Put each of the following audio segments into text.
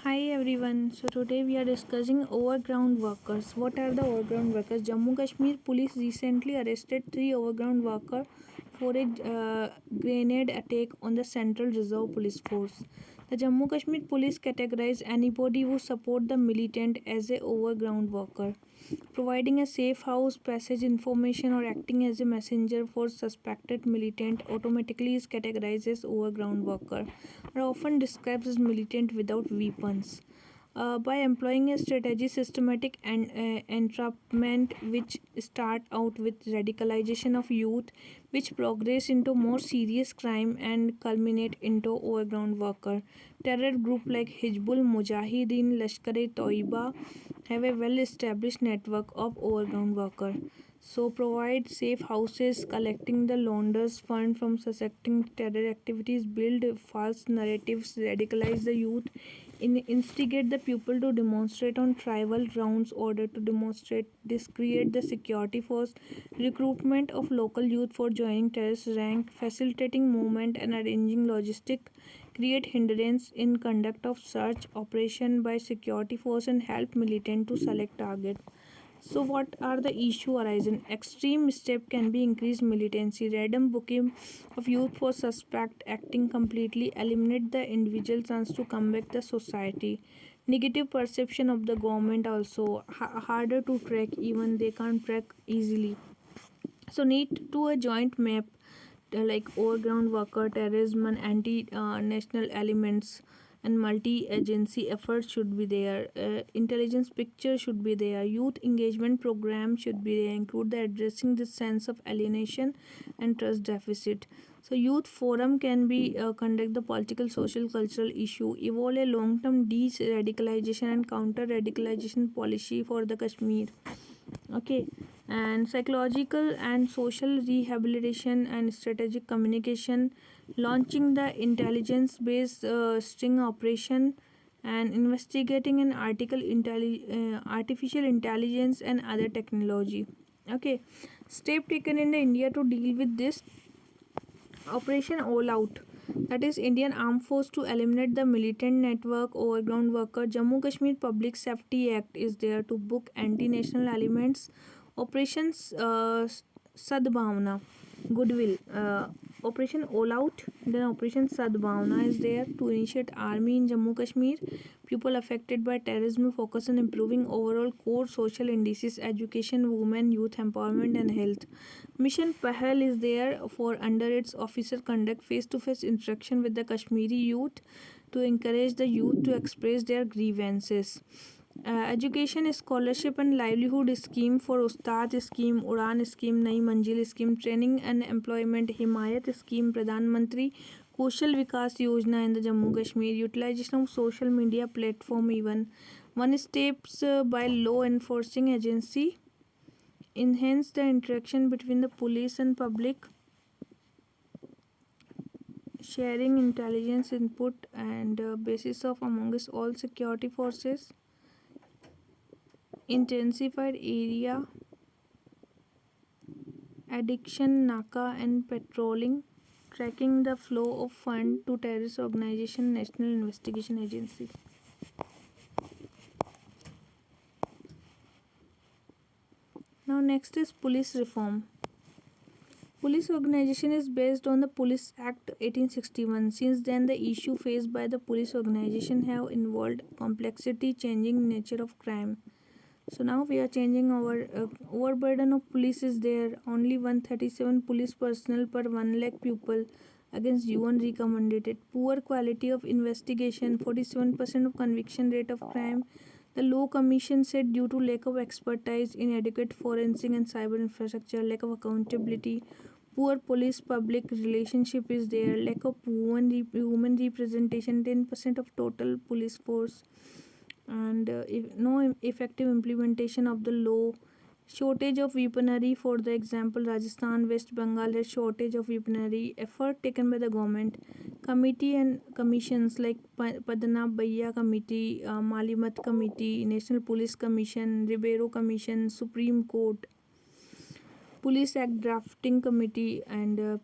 Hi everyone. So today we are discussing overground workers. What are the overground workers? Jammu Kashmir police recently arrested three overground workers for a grenade attack on the Central Reserve Police Force. The Jammu Kashmir police categorize anybody who support the militant as a overground worker. Providing a safe house passage information or acting as a messenger for suspected militant automatically is categorized as overground worker, or often described as militant without weapons. By employing a strategy systematic and entrapment which start out with radicalization of youth, which progress into more serious crime and culminate into overground worker. Terror group like Hizbul Mujahideen, Lashkar-e-Toiba have a well-established network of overground workers. So provide safe houses, collecting the launderers fund from suspecting terror activities, build false narratives, radicalize the youth, instigate the people to demonstrate on tribal grounds, order to demonstrate, discredit the security force, recruitment of local youth for joining terrorist rank, facilitating movement and arranging logistic, create hindrance in conduct of search operation by security force and help militant to select target. So, what are the issue arising? Extreme step can be increased militancy, random booking of youth for suspect acting completely eliminate the individual chance to come back the society. Negative perception of the government also harder to track, even they can't track easily. So, need to a joint map like overground worker, terrorism, and anti-national elements and multi-agency efforts should be there. Intelligence picture should be there. Youth engagement program should be there. Include the addressing this sense of alienation and trust deficit. So youth forum can be conduct the political, social, cultural issue. Evolve a long-term de-radicalization and counter-radicalization policy for the Kashmir. Okay, and psychological and social rehabilitation and strategic communication, launching the intelligence based sting operation and investigating an artificial intelligence and other technology. Okay, step taken in the India to deal with this: Operation All Out, that is Indian Armed Force to eliminate the militant network overground worker. Jammu Kashmir Public Safety Act is there to book anti-national elements. Operations Sadbhavna, Goodwill. Operation All Out, then Operation Sadbhavna is there to initiate army in Jammu Kashmir. People affected by terrorism focus on improving overall core social indices, education, women, youth empowerment, and health. Mission Pahal is there for under its officer conduct face-to-face interaction with the Kashmiri youth to encourage the youth to express their grievances. Education scholarship and livelihood scheme for Ustad scheme, Udan scheme, Nai Manjil scheme, training and employment, Himayat scheme, Pradhan Mantri Kaushal Vikas Yojana in the Jammu Kashmir, utilization of social media platform even. One steps by law enforcing agency, enhance the interaction between the police and public, sharing intelligence input and basis of amongst all security forces, intensified area addiction naka and patrolling, tracking the flow of fund to terrorist organization, national investigation agency. Now next is police reform. Police organization is based on the Police Act 1861. Since then, the issue faced by the police organization have involved complexity, changing nature of crime. So now we are changing our overburden of police is there. Only 137 police personnel per 1 lakh people against UN recommended. Poor quality of investigation, 47% of conviction rate of crime. The Law Commission said due to lack of expertise, inadequate forensic and cyber infrastructure, lack of accountability, poor police public relationship is there, lack of women representation, 10% of total police force, and no effective implementation of the law, shortage of weaponry. For the example, Rajasthan, West Bengal has shortage of weaponry. Effort taken by the government, committee and commissions like Padna Bhaiya Committee, Malimat Committee, National Police Commission, Ribeiro Commission, Supreme Court. Police Act Drafting Committee and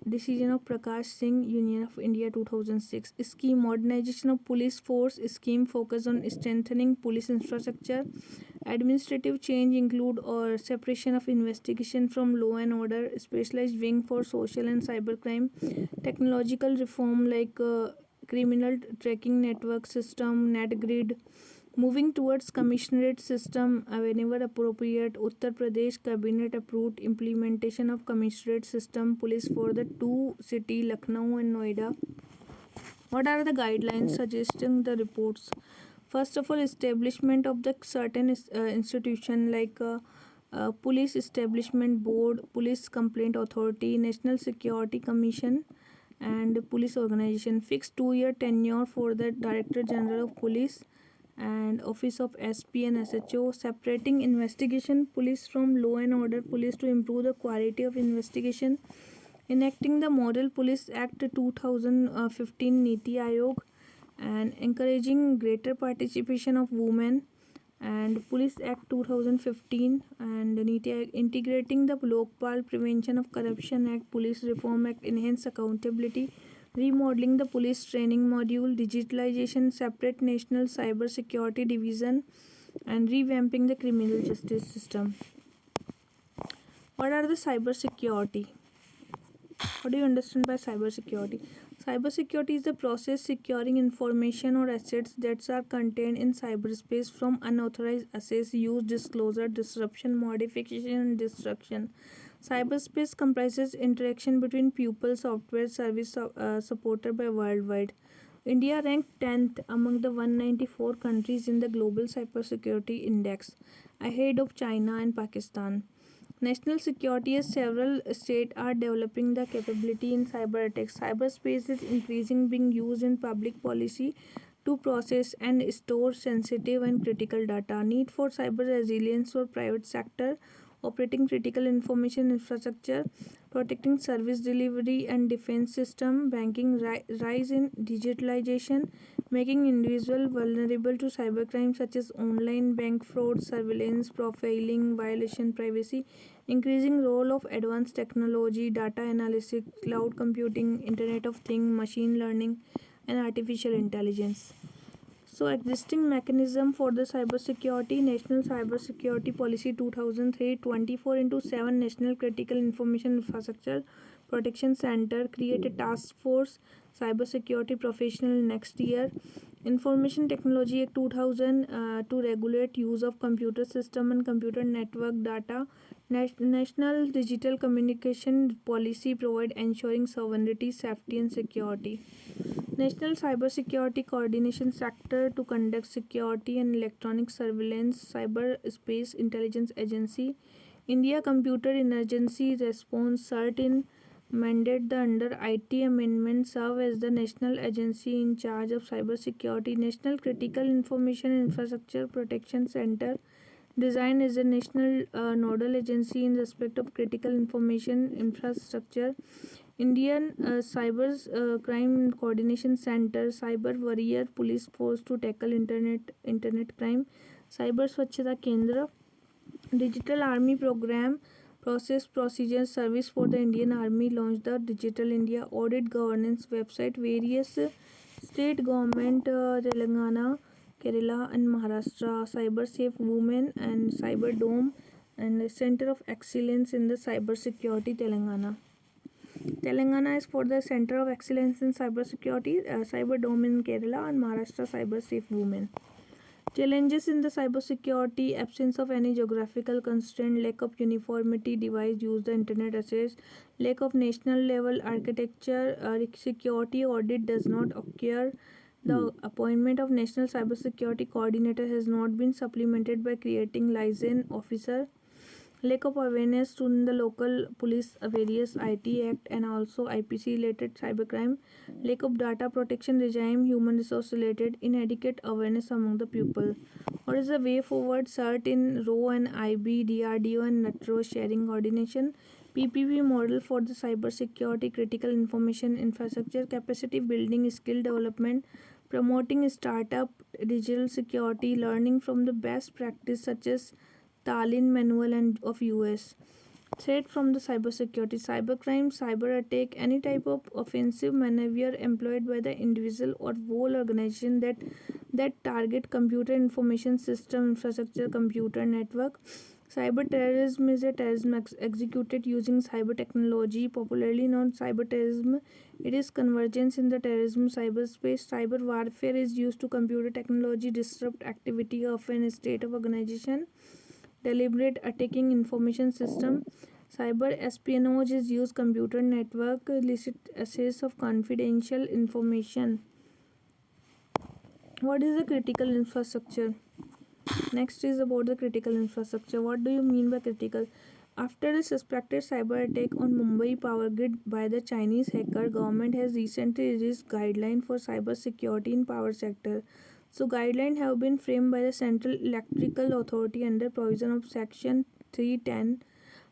decision of Prakash Singh, Union of India 2006. Scheme Modernization of Police Force scheme focus on strengthening police infrastructure. Administrative change include or separation of investigation from law and order, specialized wing for social and cybercrime, technological reform like criminal tracking network system, NetGrid, moving towards commissionerate system whenever appropriate. Uttar Pradesh cabinet approved implementation of commissionerate system police for the two city Lucknow and Noida. What are the guidelines suggesting the reports? First of all, establishment of the certain institution like police establishment board, police complaint authority, national security commission, and police organization. Fixed 2 year tenure for the director general of police and office of SP and SHO, separating investigation police from law and order police to improve the quality of investigation, enacting the Model Police Act 2015 Niti Aayog, and encouraging greater participation of women, and Police Act 2015 and Niti Aayog, integrating the Lokpal Prevention of Corruption Act, Police Reform Act, enhance accountability, remodeling the police training module, digitalization, separate national cyber security division, and revamping the criminal justice system. What are the cyber security? What do you understand by cybersecurity? Cybersecurity is the process securing information or assets that are contained in cyberspace from unauthorized access, use, disclosure, disruption, modification, and destruction. Cyberspace comprises interaction between people, software, service supported by worldwide. India ranked 10th among the 194 countries in the Global Cybersecurity Index, ahead of China and Pakistan. National security as several states are developing the capability in cyber attacks. Cyberspace is increasing being used in public policy to process and store sensitive and critical data. Need for cyber resilience for private sector, operating critical information infrastructure, protecting service delivery and defense system, banking rise in digitalization, making individual vulnerable to cybercrime such as online bank fraud, surveillance, profiling, violation privacy, increasing role of advanced technology, data analysis, cloud computing, internet of things, machine learning, and artificial intelligence. So, existing mechanism for the cybersecurity, National Cybersecurity Policy 2003, 24 into 7 National Critical Information Infrastructure Protection Center, create a task force, cybersecurity professional next year. Information Technology Act 2000 to regulate use of computer system and computer network data. National Digital Communication Policy provide ensuring sovereignty, safety and security. National Cybersecurity Coordination Sector to conduct security and electronic surveillance, Cyberspace Intelligence Agency, India Computer Emergency Response Certain mandate the under IT amendment serve as the national agency in charge of cybersecurity. National Critical Information Infrastructure Protection Center designed as a national nodal agency in respect of critical information infrastructure. Indian Cyber Crime Coordination Center, Cyber Warrior Police Force to tackle internet crime, Cyber Swachhata Kendra, Digital Army Program, Process Procedure Service for the Indian Army launched the Digital India Audit Governance website. Various state government Telangana, Kerala and Maharashtra, Cyber Safe Women and Cyber Dome and Center of Excellence in the Cyber Security Telangana. Telangana is for the Center of Excellence in Cybersecurity, Cyber Dome in Kerala, and Maharashtra Cyber Safe Women. Challenges in the cybersecurity: absence of any geographical constraint, lack of uniformity, device use the internet access, lack of national level architecture, security audit does not occur. The appointment of National Cybersecurity Coordinator has not been supplemented by creating liaison officer. Lack of awareness to the local police various IT Act and also IPC related cybercrime. Lack of data protection regime, human resource related, inadequate awareness among the people. What is the way forward? CERT in RO and IB, DRDO and NATRO sharing coordination. PPP model for the cyber security, critical information infrastructure, capacity building, skill development, promoting startup, digital security, learning from the best practice such as Tallinn manual and of US. Threat from the cybersecurity, cybercrime, cyber attack, any type of offensive maneuver employed by the individual or whole organization that target computer information system infrastructure, computer network. Cyber terrorism is a terrorism executed using cyber technology, popularly known cyber terrorism. It is convergence in the terrorism cyberspace. Cyber warfare is used to computer technology disrupt activity of an state of organization. Deliberate attacking information system. Cyber espionage is used computer network illicit access of confidential information. What is the critical infrastructure? Next is about the critical infrastructure. What do you mean by critical? After a suspected cyber attack on Mumbai power grid by the Chinese hacker, government has recently released guidelines for cyber security in power sector. So guidelines have been framed by the Central Electrical Authority under provision of Section 310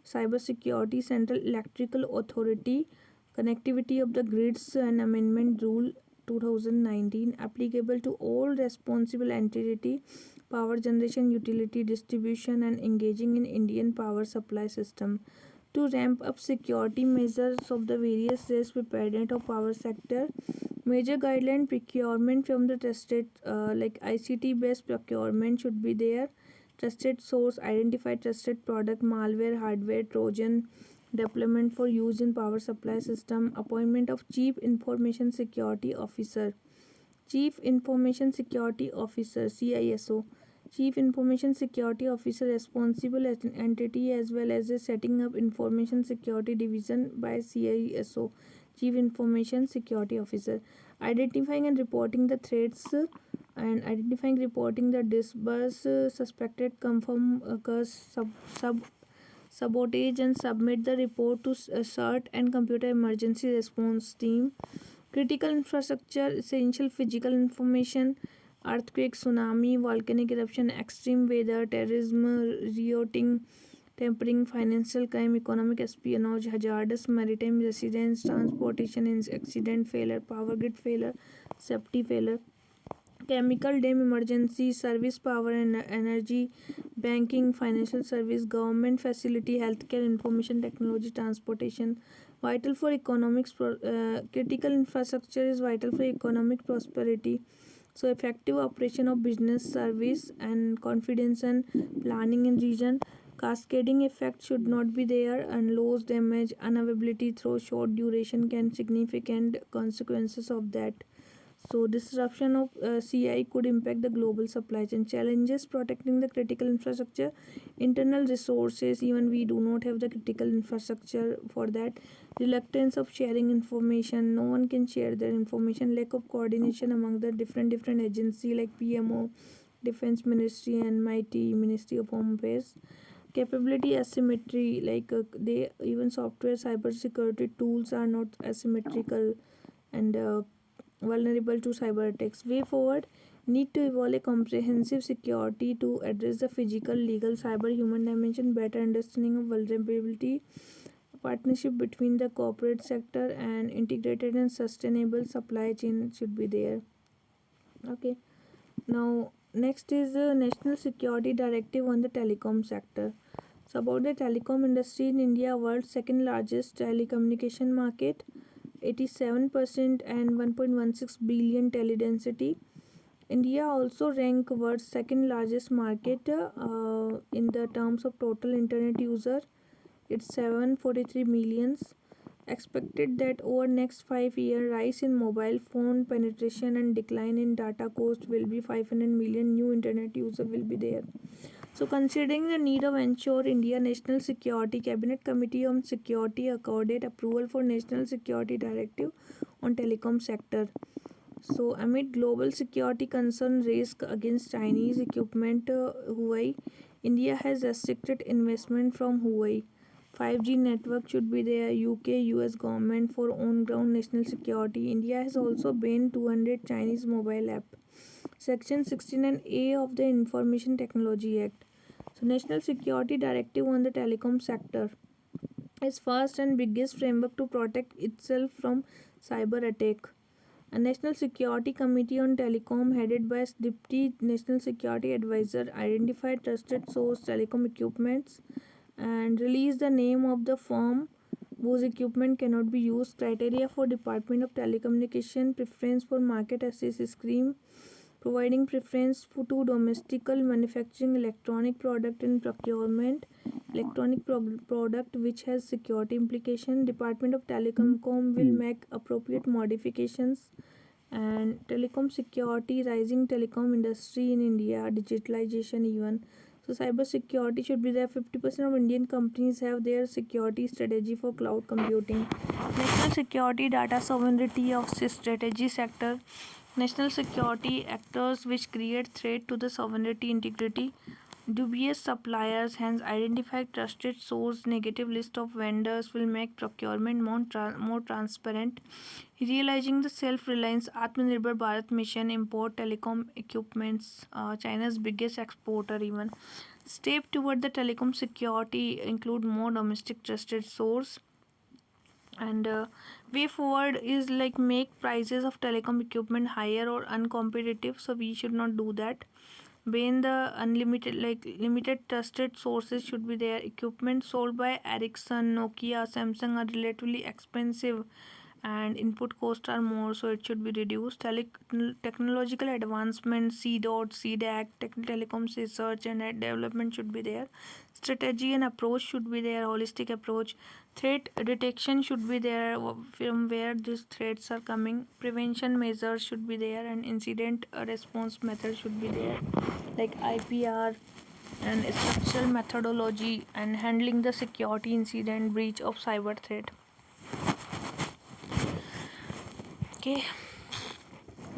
Cyber Security Central Electrical Authority Connectivity of the Grids and Amendment Rule 2019 applicable to all responsible entity power generation utility distribution and engaging in Indian power supply system to ramp up security measures of the various risk preparedness of power sector. Major guideline procurement from the trusted like ICT based procurement should be there. Trusted source, identify trusted product, malware, hardware, Trojan, deployment for use in power supply system, appointment of Chief Information Security Officer. Chief Information Security Officer CISO. Chief Information Security Officer responsible as an entity as well as a setting up Information Security Division by CISO. Chief Information Security Officer. Identifying and reporting the threats and identifying reporting the disburse suspected confirm occurs sabotage and submit the report to CERT and computer emergency response team. Critical infrastructure, essential physical information, earthquake, tsunami, volcanic eruption, extreme weather, terrorism, rioting, tampering, financial crime, economic espionage, hazardous maritime residence, transportation accident failure, power grid failure, safety failure, chemical dam emergency, service power and energy, banking, financial service, government facility, healthcare, information technology, transportation. Vital for economics, critical infrastructure is vital for economic prosperity. So effective operation of business, service and confidence and planning in region. Cascading effect should not be there and loss, damage, unavailability through short duration can significant consequences of that. So disruption of CI could impact the global supply chain. Challenges protecting the critical infrastructure, internal resources. Even we do not have the critical infrastructure for that. Reluctance of sharing information. No one can share their information. Lack of coordination among the different agency like PMO, Defense Ministry, and MIT Ministry of Home Affairs. Capability asymmetry, like they even software cyber security tools are not asymmetrical and vulnerable to cyber attacks. Way forward, need to evolve a comprehensive security to address the physical, legal, cyber, human dimension, better understanding of vulnerability, partnership between the corporate sector and integrated and sustainable supply chain should be there. Okay. Now, next is the National Security Directive on the telecom sector. So, about the telecom industry in India, world's second largest telecommunication market, 87% and 1.16 billion teledensity. India also rank world's second largest market in the terms of total internet user. It's 743 millions. Expected that over next 5 year rise in mobile phone penetration and decline in data cost will be 500 million new internet user will be there. So considering the need of ensure India National Security, Cabinet Committee on Security accorded approval for National Security Directive on telecom sector. So amid global security concern raised against Chinese equipment Huawei, India has restricted investment from Huawei. 5G network should be there. UK US government for on ground national security. India has also banned 200 Chinese mobile app. Section 69A of the Information Technology Act. So National Security Directive on the telecom sector is first and biggest framework to protect itself from cyber attack. A National Security Committee on Telecom headed by Deputy National Security Advisor identified trusted source telecom equipments and release the name of the firm whose equipment cannot be used. Criteria for Department of Telecommunication: preference for market access scheme, providing preference to domestical manufacturing electronic product in procurement electronic product which has security implication. Department of Telecom will make appropriate modifications. And telecom security: rising telecom industry in India, digitalization even. So cyber security should be there. 50% of Indian companies have their security strategy for cloud computing. National security: data sovereignty of strategy sector. National security: actors which create threat to the sovereignty integrity. Dubious suppliers: hence identify trusted source. Negative list of vendors will make procurement more transparent. Realizing the self-reliance: Atmanirbhar Bharat mission, import telecom equipments, China's biggest exporter even. Step toward the telecom security include more domestic trusted source. And way forward is like make prices of telecom equipment higher or uncompetitive, so we should not do that. When the unlimited like limited trusted sources should be there. Equipment sold by Ericsson, Nokia, Samsung are relatively expensive and input costs are more, so it should be reduced. Technological advancement: C dot, CDAC, telecoms research and development should be there. Strategy and approach should be there. Holistic approach. Threat detection should be there, from where these threats are coming. Prevention measures should be there, and incident response method should be there, like IPR and structural methodology, and handling the security incident breach of cyber threat. Okay,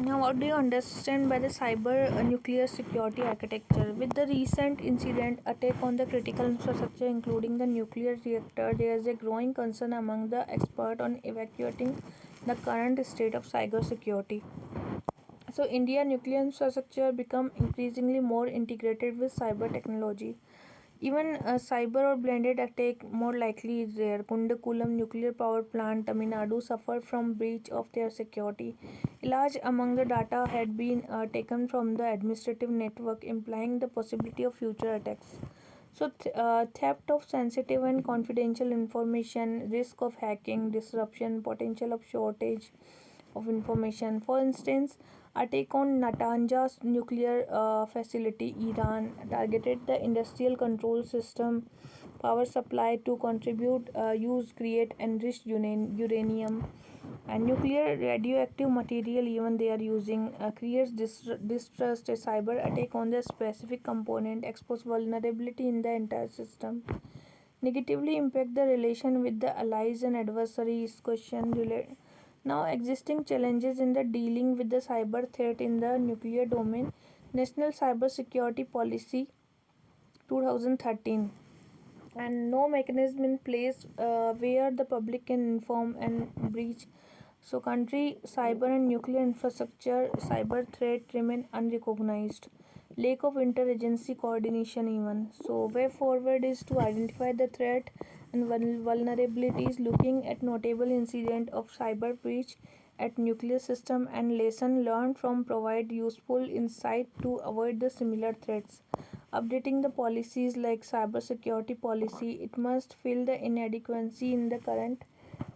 now what do you understand by the cyber nuclear security architecture? With the recent incident attack on the critical infrastructure including the nuclear reactor, there is a growing concern among the expert on evacuating the current state of cyber security. So India nuclear infrastructure become increasingly more integrated with cyber technology. Even a cyber or blended attack more likely is there. Kundakulam nuclear power plant, Tamil Nadu, suffered from breach of their security. A large among the data had been taken from the administrative network, implying the possibility of future attacks. So, theft of sensitive and confidential information, risk of hacking, disruption, potential of shortage of information. For instance, attack on Natanz's nuclear facility, Iran targeted the industrial control system, power supply to contribute, use, create enriched uranium, and nuclear radioactive material. Even they are using creates distrust. A cyber attack on the specific component expose vulnerability in the entire system. Negatively impact the relation with the allies and adversaries. Question related. Now, existing challenges in the dealing with the cyber threat in the nuclear domain. National Cyber Security Policy 2013, and no mechanism in place where the public can inform and breach. So country cyber and nuclear infrastructure cyber threat remain unrecognized. Lack of interagency coordination even. So way forward is to identify the threat and vulnerabilities, looking at notable incident of cyber breach at nuclear system and lesson learned from provide useful insight to avoid the similar threats. Updating the policies like cybersecurity policy, it must fill the inadequacy in the current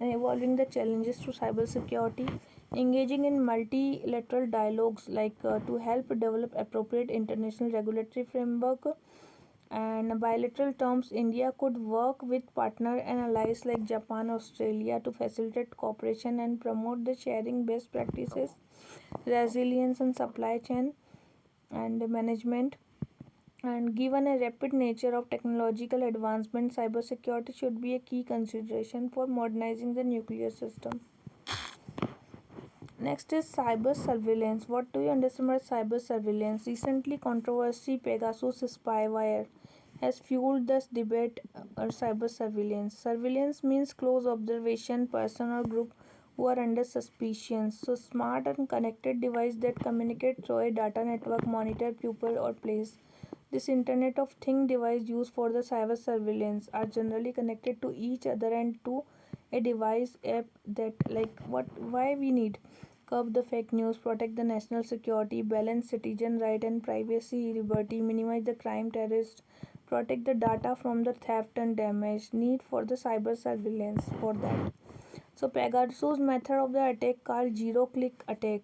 and evolving the challenges to cybersecurity. Engaging in multilateral dialogues like to help develop appropriate international regulatory framework. And bilateral terms, India could work with partner and allies like Japan, Australia to facilitate cooperation and promote the sharing best practices, resilience and supply chain and management. And given a rapid nature of technological advancement, cybersecurity should be a key consideration for modernizing the nuclear system. Next is cyber surveillance. What do you understand by cyber surveillance? Recently, controversy Pegasus spyware has fueled this debate or cyber surveillance. Surveillance means close observation, person or group who are under suspicion. So, smart and connected device that communicate through a data network, monitor people or place. This Internet of Things device used for the cyber surveillance are generally connected to each other and to a device app that like what why we need curb the fake news, protect the national security, balance citizen right and privacy, liberty, minimize the crime, terrorist, protect the data from the theft and damage, need for the cyber surveillance for that. So Pegasus method of the attack called zero click attack,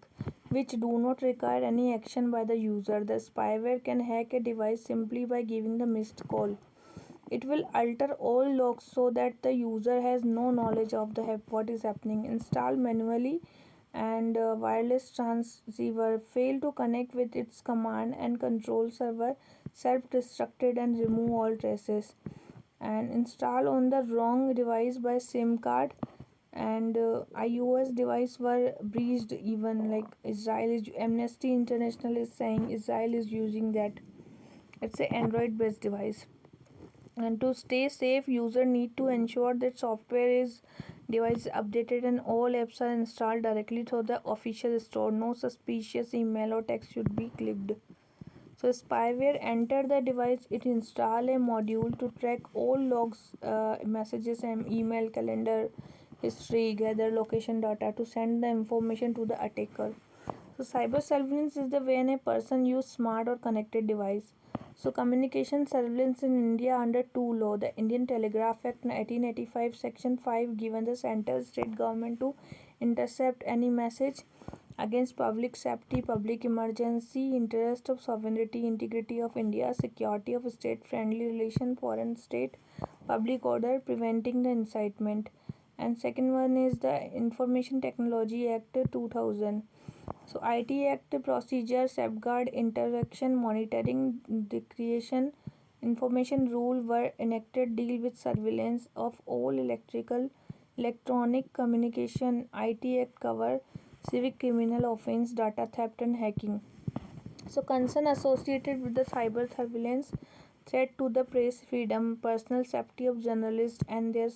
which do not require any action by the user. The spyware can hack a device simply by giving the missed call. It will alter all logs so that the user has no knowledge of the what is happening. Install manually, and wireless transceiver fail to connect with its command and control server, self-destructed and remove all traces. And install on the wrong device by SIM card, and iOS device were breached. Even like Israel is, Amnesty International is saying Israel is using that. It's a Android based device. And to stay safe, user need to ensure that software is device updated and all apps are installed directly through the official store. No suspicious email or text should be clicked. So spyware enter the device. It install a module to track all logs, messages and email, calendar history, gather location data to send the information to the attacker. So cyber surveillance is the when a person use smart or connected device. So communication surveillance in India under two law, the Indian Telegraph Act 1885 Section 5 given the central state government to intercept any message against public safety, public emergency, interest of sovereignty, integrity of India, security of state, friendly relation, foreign state, public order, preventing the incitement. And second one is the Information Technology Act 2000. So IT Act procedure safeguard interaction monitoring the creation information rule were enacted deal with surveillance of all electronic communication. IT Act cover civic criminal offense, data theft and hacking. So concern associated with the cyber surveillance, threat to the press freedom, personal safety of journalists and their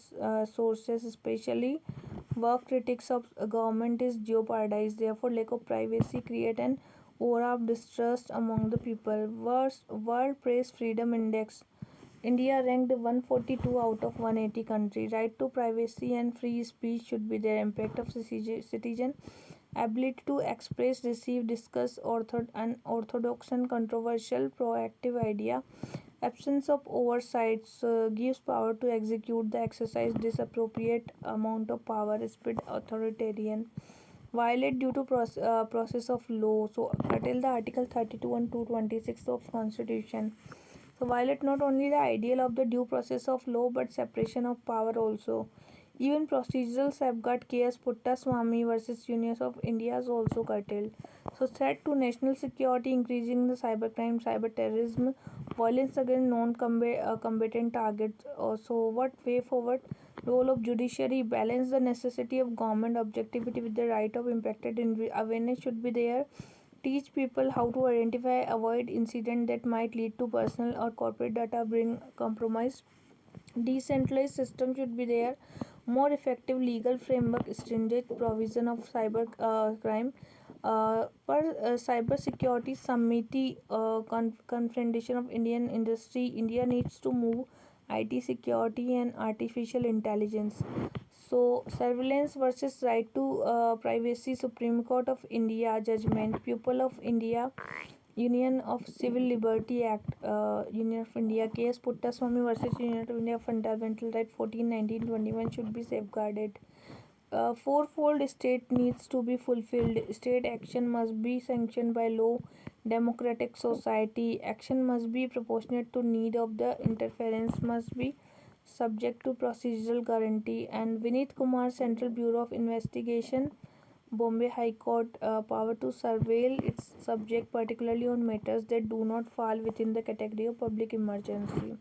sources, especially work critics of government, is jeopardized. Therefore, lack of privacy create an aura of distrust among the people. World Press Freedom Index, India ranked 142 out of 180 country. Right to privacy and free speech should be their impact of citizen. Ability to express, receive, discuss unorthodox and controversial proactive idea. Absence of oversight gives power to execute the exercise disappropriate amount of power, speed authoritarian. Violate due to process of law. So curtail the Article 32 and 226 of Constitution. So violate not only the ideal of the due process of law but separation of power also. Even procedural safeguard case Puttaswamy versus Unions of India is also curtailed. So threat to national security, increasing the cybercrime, cyber terrorism, violence against non-combatant targets. Also, what way forward? Role of judiciary, balance the necessity of government objectivity with the right of impacted. Awareness should be there. Teach people how to identify, avoid incident that might lead to personal or corporate data bring compromise. Decentralized system should be there. More effective legal framework, stringent provision of cyber crime. Cyber security Committee, confrontation of Indian industry. India needs to move IT security and artificial intelligence. So surveillance versus right to privacy. Supreme Court of India judgment. People of India, Union of Civil Liberty Act, Union of India case Puttaswamy versus Union of India Fundamental Right 14, 1921 should be safeguarded. Fourfold state needs to be fulfilled. State action must be sanctioned by law. Democratic society action must be proportionate to need of the interference must be subject to procedural guarantee. And Vinit Kumar, Central Bureau of Investigation, Bombay High Court, power to surveil its subject, particularly on matters that do not fall within the category of public emergency.